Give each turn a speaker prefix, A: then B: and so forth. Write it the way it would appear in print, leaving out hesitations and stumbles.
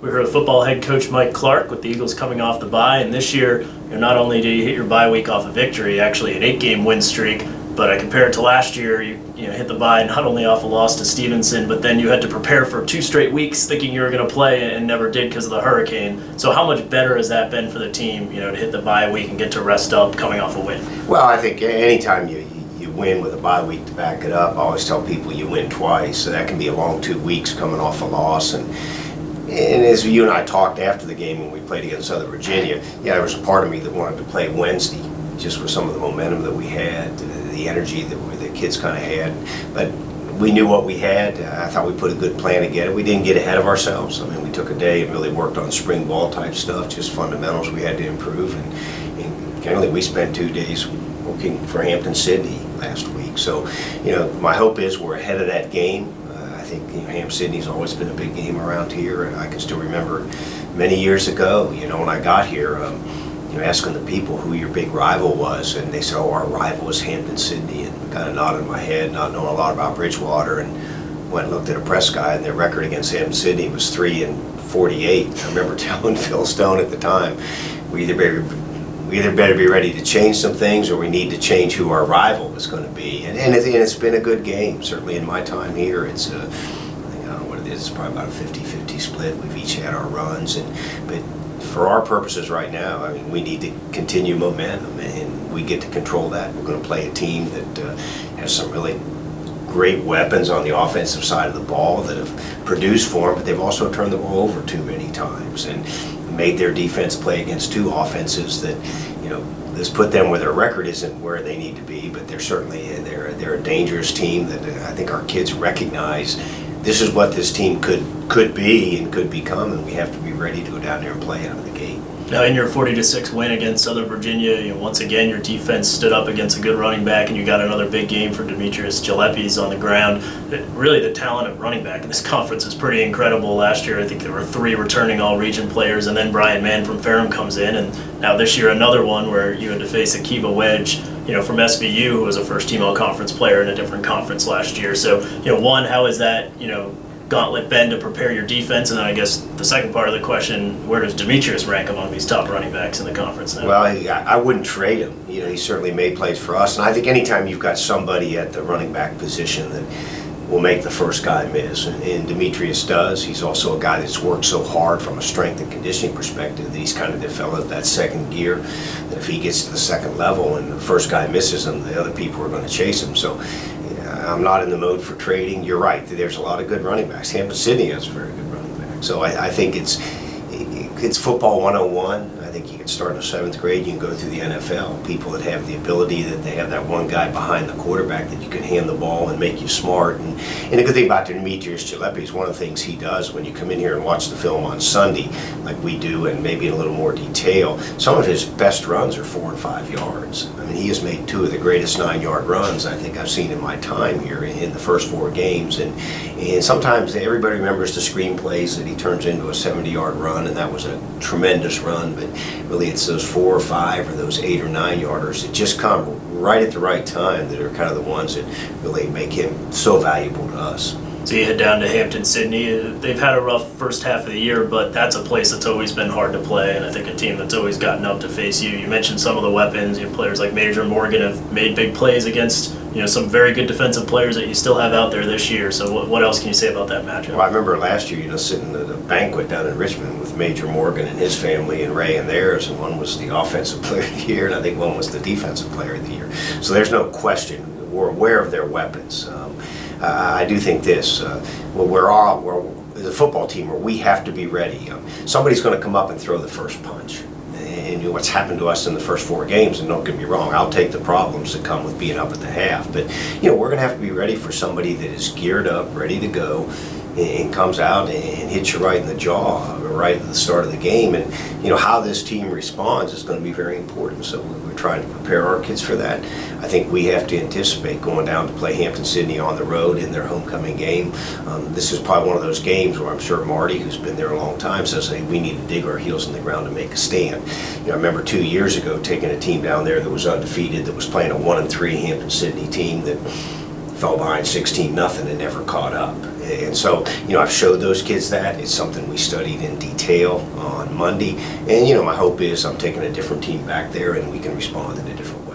A: We heard football head coach Mike Clark with the Eagles coming off the bye, and this year, not only did you hit your bye week off a victory, actually an 8-game win streak, but compared to last year, you hit the bye not only off a loss to Stevenson, but then you had to prepare for 2 straight weeks thinking you were going to play and never did because of the hurricane. So how much better has that been for the team, to hit the bye week and get to rest up coming off a win?
B: Well, I think anytime you win with a bye week to back it up, I always tell people you win twice, so that can be a long 2 weeks coming off a loss. And as you and I talked after the game when we played against Southern Virginia, there was a part of me that wanted to play Wednesday, just with some of the momentum that we had, the energy that the kids kind of had. But we knew what we had. I thought we put a good plan together. We didn't get ahead of ourselves. I mean, we took a day and really worked on spring ball type stuff, just fundamentals we had to improve. And generally, we spent 2 days working for Hampton-Sydney last week. So, my hope is we're ahead of that game. I think Hampton-Sydney's always been a big game around here. I can still remember many years ago, when I got here, asking the people who your big rival was, and they said, "Oh, our rival was Hampton-Sydney," and I kind of nodded my head, not knowing a lot about Bridgewater, and went and looked at a press guide, and their record against Hampton-Sydney was 3-48. I remember telling Phil Stone at the time, we either better be ready to change some things, or we need to change who our rival is going to be. And it's been a good game. Certainly in my time here, it's I don't know what it is. It's probably about a 50-50 split. We've each had our runs, but for our purposes right now, I mean, we need to continue momentum, and we get to control that. We're going to play a team that has some really great weapons on the offensive side of the ball that have produced for them, but they've also turned the ball over too many times and made their defense play against 2 offenses that, this put them where their record isn't where they need to be, but they're certainly they're a dangerous team that I think our kids recognize. This is what this team could be and could become, and we have to be ready to go down there and play out of the gate.
A: Now, in your 40-6 win against Southern Virginia, once again your defense stood up against a good running back, and you got another big game for Demetrius Gillespie's on the ground. Really, the talent of running back in this conference is pretty incredible. Last year, I think there were 3 returning all-region players, and then Brian Mann from Ferrum comes in, and now this year another one where you had to face Akiva Wedge, from SVU, who was a first-team all-conference player in a different conference last year. So, one, how is that, gauntlet been to prepare your defense? And then I guess the second part of the question, where does Demetrius rank among these top running backs in the conference now?
B: Well, I wouldn't trade him. He certainly made plays for us, and I think anytime you've got somebody at the running back position that will make the first guy miss, and Demetrius does. He's also a guy that's worked so hard from a strength and conditioning perspective that he's kind of developed that second gear, that if he gets to the second level and the first guy misses him, the other people are going to chase him. So I'm not in the mode for trading. You're right. There's a lot of good running backs. Hampton-Sydney has a very good running back. So I think it's football 101. I think you can start in the 7th grade. You can go through the NFL. People that have the ability, that they have that one guy behind the quarterback that you can hand the ball and make you smart. And the good thing about Demetrius Gillespie is one of the things he does when you come in here and watch the film on Sunday, like we do, and maybe in a little more detail, some of his best runs are 4 and 5 yards. I mean, he has made 2 of the greatest 9-yard runs I think I've seen in my time here in the first 4 games. And sometimes everybody remembers the screenplays that he turns into a 70-yard run, and that was a tremendous run, but really it's those 4 or 5 or those 8 or 9 yarders that just come right at the right time that are kind of the ones that really make him so valuable to us.
A: So you head down to Hampton-Sydney. They've had a rough first half of the year, but that's a place that's always been hard to play, and I think a team that's always gotten up to face you. You mentioned some of the weapons. Players like Major Morgan have made big plays against some very good defensive players that you still have out there this year. So what else can you say about that matchup?
B: Well, I remember last year, sitting at a banquet down in Richmond with Major Morgan and his family and Ray and theirs, and one was the offensive player of the year, and I think one was the defensive player of the year. So there's no question. We're aware of their weapons. I do think this, we're as a football team where we have to be ready. Somebody's going to come up and throw the first punch. And what's happened to us in the first 4 games, and don't get me wrong, I'll take the problems that come with being up at the half, but we're going to have to be ready for somebody that is geared up, ready to go, and comes out and hits you right in the jaw right at the start of the game. And how this team responds is going to be very important. So we're trying to prepare our kids for that. I think we have to anticipate going down to play Hampton-Sydney on the road in their homecoming game. This is probably one of those games where I'm sure Marty, who's been there a long time, says, hey, we need to dig our heels in the ground to make a stand. I remember 2 years ago taking a team down there that was undefeated, that was playing a 1-3 Hampton-Sydney team that fell behind 16-0 and never caught up. And so, I've showed those kids that. It's something we studied in detail on Monday. And, my hope is I'm taking a different team back there and we can respond in a different way.